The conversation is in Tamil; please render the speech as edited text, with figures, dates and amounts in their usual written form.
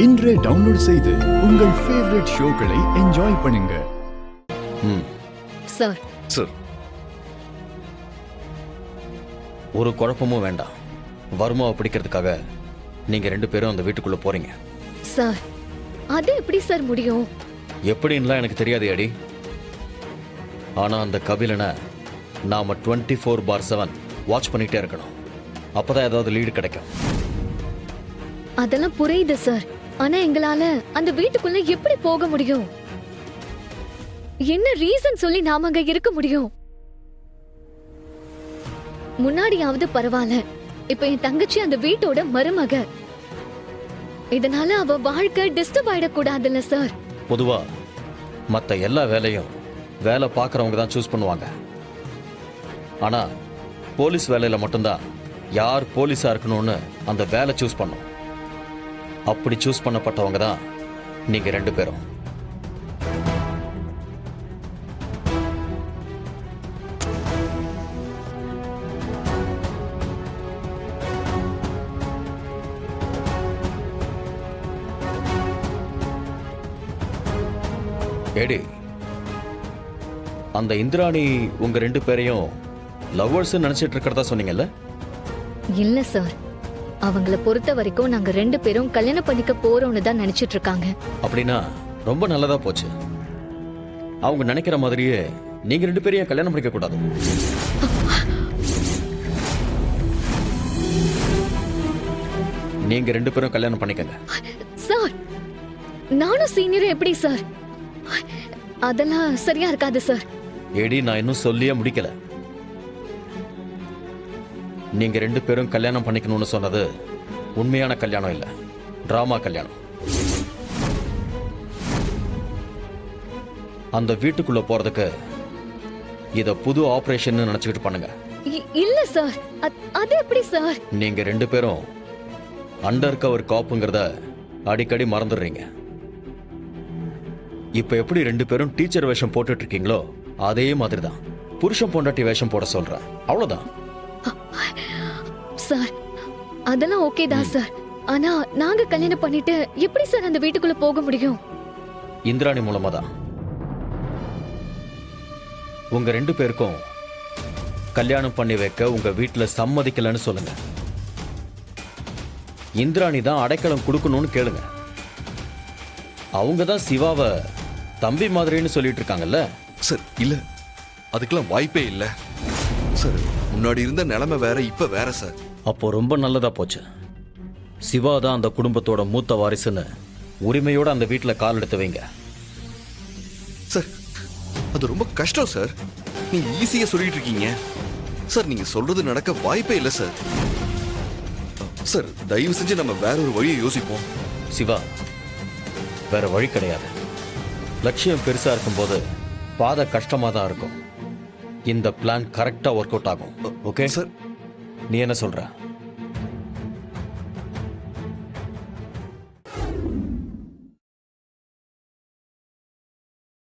இன்றே டவுன்லோட் செய்து உங்கள் ஃபேவரட் ஷோக்களை என்ஜாய் பண்ணுங்க. சார் சார், ஒரு குழப்பமும் வேண்டாம். வர்மாவை பிடிக்கிறதுக்காக நீங்க 2 பேரும் அந்த வீட்டுக்குள்ள போறீங்க. சார், அது எப்படி சார் முடியும்? எப்படின்லாம் எனக்கு தெரியாது அடி. ஆனா அந்த கபிலனை நாம 24/7 வாட்ச் பண்ணிட்டே இருக்கணும். அப்பதான் ஏதாவது லீடு கிடைக்கும். அதெல்லாம் புரியுது சார். ஆனா எங்களால அந்த வீட்டுக்குள்ள எப்படி போக முடியும்? என்ன ரீசன் சொல்லி நாம அங்க இருக்க முடியும்? முன்னாடியாவது பரவாயில்ல, இப்ப என் தங்கச்சி அந்த வீட்டோட மருமக. இதனால அவ வாழ்க்கை டிஸ்டர்ப் ஆயிடக்கூடாதுல்ல சார். பொதுவா மத்த எல்லா வேலையும் வேலை பார்க்கறவங்க தான் சூஸ் பண்ணுவாங்க. ஆனா போலீஸ் வேலையில மட்டும்தான் யார் போலீஸா இருக்கணும்னு அந்த வேலை சூஸ் பண்ணும். அப்படி சூஸ் பண்ணப்பட்டவங்க தான் நீங்க 2 பேரும். ஏடி, அந்த இந்திராணி உங்க 2 பேரையும் லவ்வர்ஸ் நினைச்சிட்டு இருக்கிறதா சொன்னீங்கல்ல? இல்ல சார், அவங்கள பொறுத்த வரைக்கும் நாங்க 2 பேரும் கல்யாணம் பண்ணிக்க போறோம்னு தான் நினைச்சிட்டு இருக்காங்க. அப்படின்னா ரொம்ப நல்லதா போச்சு. அவங்க நினைக்கிற மாதிரியே நீங்க 2 பேரையும் கல்யாணம் பண்ணிக்க கூடாது. நீங்க 2 பேரும் கல்யாணம் பண்ணிக்கங்க. சார், நானும் சீனியர் எப்படி சார்? அதெல்லாம் சரியா இருக்காது சார். ஏடி, நான் இன்னும் சொல்லியே முடிக்கல. நீங்க 2 பேரும் கல்யாணம் பண்ணிக்கணும்னு சொன்னது உண்மையான கல்யாணம் இல்ல, டிராமா கல்யாணம். அந்த வீட்டுக்குள்ள போறதுக்கு இத புது ஆபரேஷன் நினைச்சுக்கிட்டு பண்ணுங்க. இல்ல சார், அது எப்படி சார்? நீங்க 2 பேரும் அண்டர் கவர் காப்புங்கிறத அடிக்கடி மறந்துடுறீங்க. இப்ப எப்படி 2 பேரும் டீச்சர் வேஷம் போட்டுட்டு இருக்கீங்களோ அதே மாதிரிதான் புருஷன் பொண்டாட்டி வேஷம் போட சொல்றேன். அவ்வளவுதான் சார். அதெல்லாம் ஓகே தான் சார். ஆனா நாங்க கல்யாணம் பண்ணிட்டு எப்படி சார் அந்த வீட்டுக்குள்ள போக முடியும்? இந்திராணி மூலமா தான். உங்க 2 பேருக்கும் கல்யாணம் பண்ணி வைக்க உங்க வீட்டுல சம்மதிக்கலன்னு சொல்லுங்க. இந்திராணி தான் அடைக்கலம் கொடுக்கணும்னு கேளுங்க. அவங்க தான் சிவாவை தம்பி மாதிரின்னு சொல்லிட்டு இருக்காங்கல்ல. சார், இல்ல, அதுக்கெல்லாம் வாய்ப்பே இல்ல சார். முன்னாடி இருந்த நிலைமை வேற, இப்ப வேற சார். அப்போ ரொம்ப நல்லதா போச்சு. சிவா தான் அந்த குடும்பத்தோட மூத்த வாரிசுன்னு உரிமையோட அந்த வீட்டுல கால் எடுத்து வைங்க. சார், அது ரொம்ப கஷ்டம் சார். நீங்க ஈஸியா சொல்லிட்டு இருக்கீங்க சார். நீங்க சொல்றது நடக்க வாய்ப்பே இல்ல சார். சார், தயவு செஞ்சு நம்ம வேற ஒரு வழியை யோசிப்போம். சிவா, வேற வழி கிடையாது. லட்சியம் பெருசா இருக்கும்போது பாதை கஷ்டமா தான் இருக்கும். இந்த பிளான் கரெக்டா ஒர்க் அவுட் ஆகும். ஓகே சார், நீ என்ன சொல்ற?